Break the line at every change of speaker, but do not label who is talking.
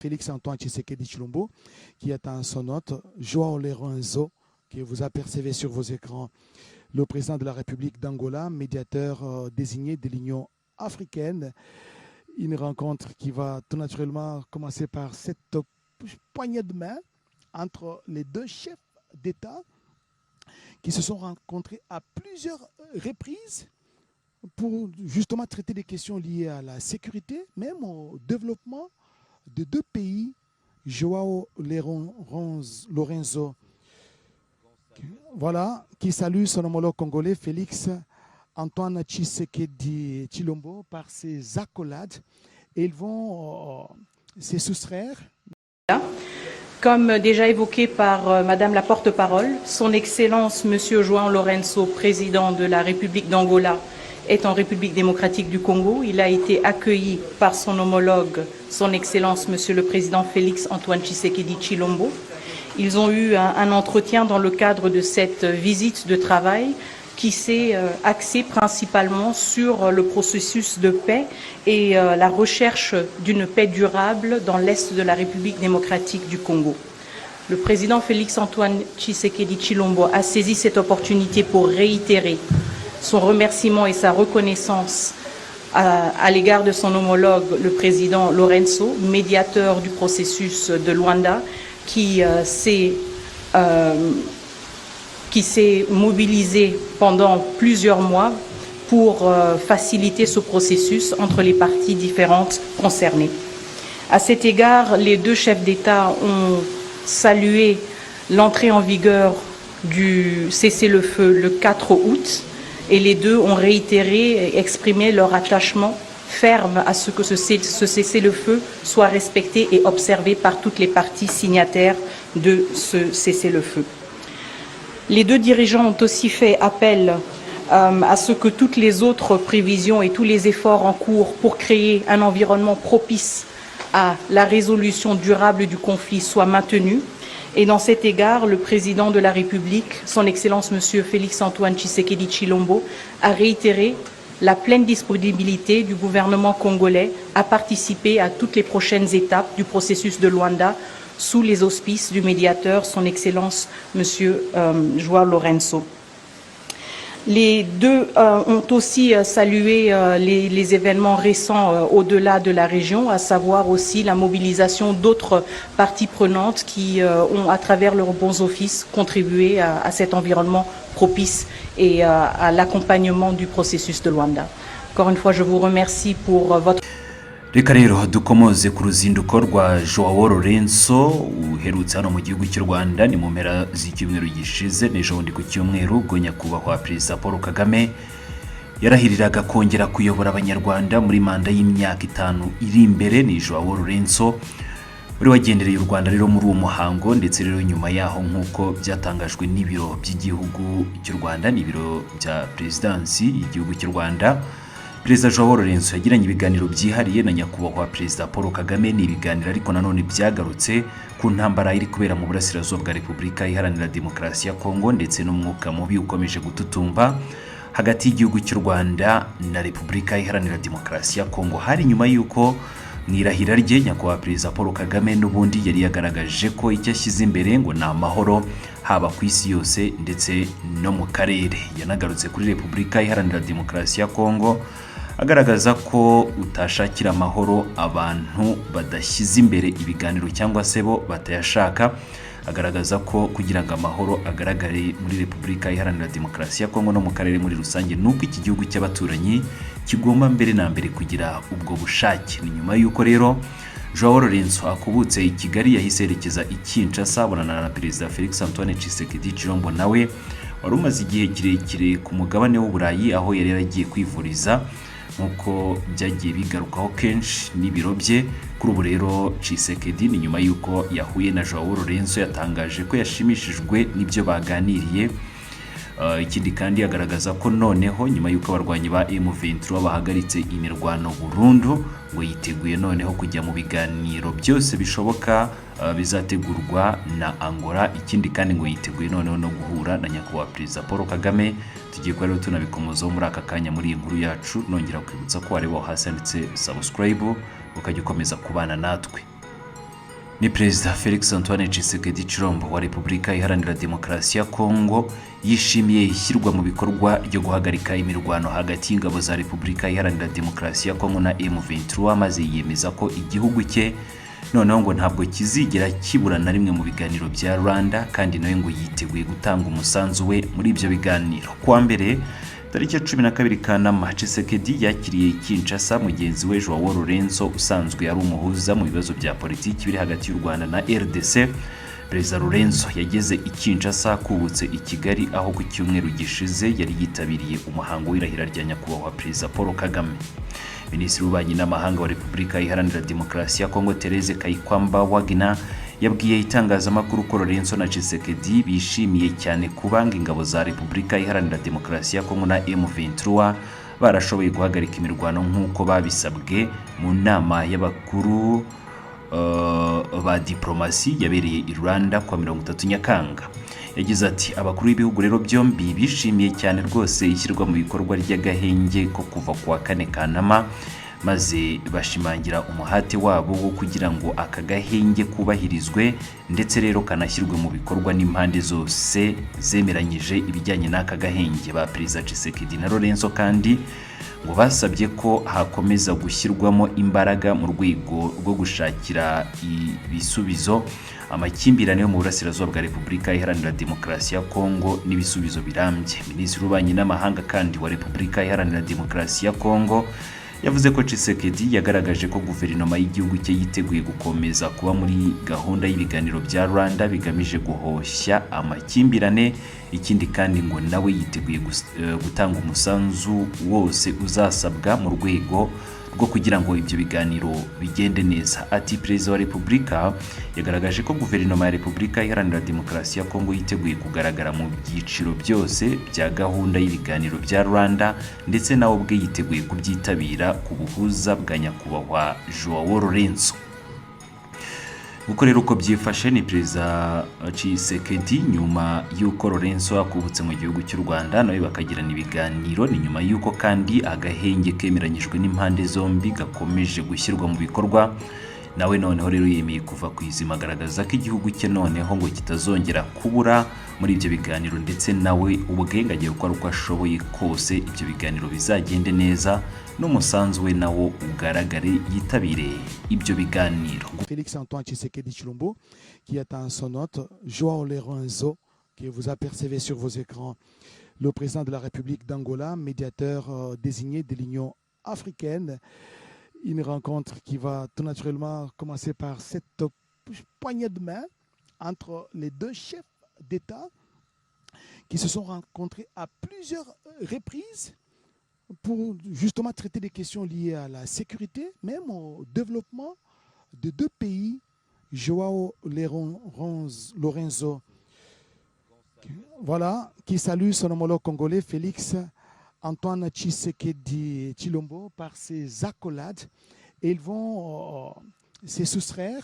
Félix-Antoine Tshisekedi Tshilombo, qui est en son hôte, João Lourenço, que vous apercevez sur vos écrans, le président de la République d'Angola, médiateur désigné de l'Union africaine. Une rencontre qui va tout naturellement commencer par cette poignée de main entre les deux chefs d'État qui se sont rencontrés à plusieurs reprises pour justement traiter des questions liées à la sécurité, même au développement de deux pays. João Lourenço, voilà, qui salue son homologue congolais Félix-Antoine Tshisekedi Tshilombo par ses accolades, et ils vont se soustraire.
Comme déjà évoqué par Madame la porte-parole, son Excellence Monsieur João Lourenço, président de la République d'Angola, est en République démocratique du Congo. Il a été accueilli par son homologue, son Excellence Monsieur le Président Félix-Antoine Tshisekedi Tshilombo. Ils ont eu un entretien dans le cadre de cette visite de travail qui s'est axé principalement sur le processus de paix et la recherche d'une paix durable dans l'est de la République démocratique du Congo. Le président Félix-Antoine Tshisekedi Tshilombo a saisi cette opportunité pour réitérer son remerciement et sa reconnaissance à l'égard de son homologue, le président Lourenço, médiateur du processus de Luanda, qui s'est mobilisé pendant plusieurs mois pour faciliter ce processus entre les parties différentes concernées. À cet égard, les deux chefs d'État ont salué l'entrée en vigueur du cessez-le-feu le 4 août et les deux ont réitéré et exprimé leur attachement ferme à ce que ce cessez-le-feu soit respecté et observé par toutes les parties signataires de ce cessez-le-feu. Les deux dirigeants ont aussi fait appel à ce que toutes les autres prévisions et tous les efforts en cours pour créer un environnement propice à la résolution durable du conflit soient maintenus. Et dans cet égard, le président de la République, son Excellence Monsieur Félix-Antoine Tshisekedi Tshilombo, a réitéré la pleine disponibilité du gouvernement congolais à participer à toutes les prochaines étapes du processus de Luanda sous les auspices du médiateur, son Excellence Monsieur João Lourenço. Les deux ont aussi salué les événements récents au-delà de la région, à savoir aussi la mobilisation d'autres parties prenantes qui ont, à travers leurs bons offices, contribué à cet environnement propice et à l'accompagnement du processus de Luanda. Encore une fois, je vous remercie pour votre...
Reka rero dukomoze ku ruzinduko rwa João Lourenço uherutse hano mu gihugu cy'u Rwanda ni mu mpera z'icyumweru gishize n'ejo bundi ku cyumweru ubwo nyakubahwa Perezida Paul Kagame yarahiriraga kongera kuyobora abanyarwanda muri manda y'imyaka 5 iri imbere. Ni João Lourenço uri wagendereye u Rwanda rero muri uwo muhango, ndetse rero nyuma yaho nk'uko byatangajwe n'ibiro by'igihugu cy'u Rwanda n'ibiro bya Presidency y'igihugu cy'u Rwanda, Perezida João Lourenço yagiranye ibiganiro byihariye na nyakubahwa Perezida Paul Kagame. Ni ibiganiro ariko nanone byagarutse ku ntambara iri kubera mu burasirazuba bwa Repubulika Iharanira Demokarasi ya Kongo, ndetse n'umwuka mubi ukomeje gututumba hagati y'igihugu cy'u Rwanda na Repubulika Iharanira Demokarasi ya Kongo. Hari nyuma y'uko mwirahira rye nyakubahwa Perezida Paul Kagame n'ubundi yari yagaragaje ko icyo ashyize imbere ngo ni amahoro haba ku isi yose ndetse no mu karere. Yanagarutse kuri Repubulika Iharanira Demokarasi ya Kongo agaragaza ko utashakira amahoro abantu badashyize imbere ibiganiro cyangwa se bo batayashaka. Agaragaza ko kugira ngo amahoro agaragare muri Repubulika Iharanira Demokarasi ya Kongo no mu karere muri rusange, nuko iki gihugu cy'abaturanyi kigomba mbere na mbere kugira ubwo bushake. Ni nyuma y'uko rero João Lourenço akubutse i Kigali yahise yerekeza i Kinshasa abonana na Perezida Félix-Antoine Tshisekedi Tshilombo nawe wari umaze igihe kirekire ku mugabane w'Uburayi, aho yari yaragiye kwivuriza nkuko byagiye bigarukaho kenshi n'ibiro bye. Kuri ubu rero Tshisekedi ni nyuma y'uko yahuye na João Lourenço yatangaje ko yashimishijwe n'ibyo baganiriye. Ikindi kandi agaragaza ko noneho nyuma y'uko abarwanyi ba M23 bahagaritse imirwano burundu, ngo yiteguye noneho kujya mu biganiro byose bishoboka bizategurwa na Angola. Ikindi kandi ngo yiteguye noneho no guhura na nyakubahwa Perezida Paul Kagame. Tugiye kwa rero tunabikomozaho muri aka kanya muri inkuru yacu, nongera kwibutsa ko wareba hasi handitse subscribe ukajya ukomeza kubana natwe. ni perezida Felix Antoine Tshisekedi Tshilombo wa Repubulika Iharanira Demokarasi ya Kongo yishimiye ishyirwa mu bikorwa ryo guhagarika imirwano hagati y'ingabo za Repubulika Iharanira Demokarasi ya Kongo na M23, maze yiyemeza ko igihugu cye noneho ngo ntabwo kizigera kibura na rimwe mu biganiro bya Rwanda, kandi nawe ngo yiteguye gutanga umusanzu we muri ibyo biganiro. Kuwa mbere tariki ya 12 Kanama, Tshisekedi yakiriye Kinshasa mugenzi we Joao Lorenzo usanzwe ari umuhuza mu bibazo bya politiki biri hagati y'u Rwanda na RDC. Perezida Lorenzo yageze i Kinshasa kubutse i Kigali, aho ku cyumweru gishize yari yitabiriye umuhango w'irahira rya nyakubahwa Perezida Paul Kagame. Minisitiri w'Ububanyi n'Amahanga wa Repubulika Iharanira Demokarasi ya Kongo Therese Kayikwamba Wagner yabwiye itangazamakuru ko Lorenzo na Tshisekedi bishimiye cyane kubanga ingabo za Repubulika Iharanira Demokarasi ya Kongo na M23 barashoboye guhagarika imirwano nk'uko babisabwe mu nama y'abakuru ba diplomasi yabereye i Rwanda kwa 30 Nyakanga. Yagize ati abakuru b'ibihugu rero byombi bishimiye cyane rwose ishyirwa mu bikorwa ry'agahenge ko kuva kwa 4 Kanama, maze bashimangira umuhate wabo wo kugira ngo aka gahenge kubahirizwe, ndetse rero kanashyirwe mu bikorwa n'impande zose zemeranyije ibijyanye n'aka gahenge. Ba Perezida Tshisekedi na Lorenzo kandi ngo basabye ko hakomeza gushyirwamo imbaraga mu rwego rwo gushakira ibisubizo amakimbirane yo mu burasirazuba bwa Repubulika Iharanira Demokarasi ya Kongo n'ibisubizo birambye. Minisitiri w'Ububanyi n'Amahanga kandi wa Repubulika Iharanira Demokarasi ya Kongo yavuze ko Tshisekedi yagaragaje ko guverinoma y'igihugu cye yiteguye gukomeza kuba muri gahunda y'ibiganiro bya Rwanda bigamije guhoshya amakimbirane. Ikindi kandi ngo nawe yiteguye gutanga umusanzu wose uzasabwa mu rwego rwo kugira ngo ibyo biganiro bigende neza. Ati Perezida wa Repubulika yagaragaje ko guverinoma ya Repubulika Iharanira Demokarasi ya Kongo yiteguye kugaragara mu byiciro byose bya gahunda y'ibiganiro bya Rwanda, ndetse nawe ubwe yiteguye kubyitabira ku buhuza bwa nyakubahwa Joao Lorenzo. Uko rero uko byifashe ni Perezida Tshisekedi nyuma y'uko Lorenzo akubutse mu gihugu cy'u Rwanda nawe bakagirana ibiganiro, ni nyuma y'uko kandi agahenge kemeranyijwe n'impande zombi gakomeje gushyirwa mu bikorwa. Nawe noneho rero yemeye kuva ku izima, agaragaza ko igihugu cye noneho ngo kitazongera kubura muri ibyo biganiro, ndetse nawe ubwe agiye gukora uko ashoboye kose ibyo biganiro bizagende neza, n'umusanzu we nawo ugaragare yitabire ibyo biganiro.
Félix Antoine Tshisekedi Tshilombo qui attend son hôte Joao Lorenzo que vous apercevez sur vos écrans, le président de la République d'Angola, médiateur désigné de l'Union africaine. Une rencontre qui va tout naturellement commencer par cette poignée de main entre les deux chefs d'État qui se sont rencontrés à plusieurs reprises pour justement traiter des questions liées à la sécurité, même au développement de deux pays. Joao Lorenzo, voilà, qui salue son homologue congolais Félix Antoine Tshisekedi Tshilombo par ses accolades, et ils vont se soustraire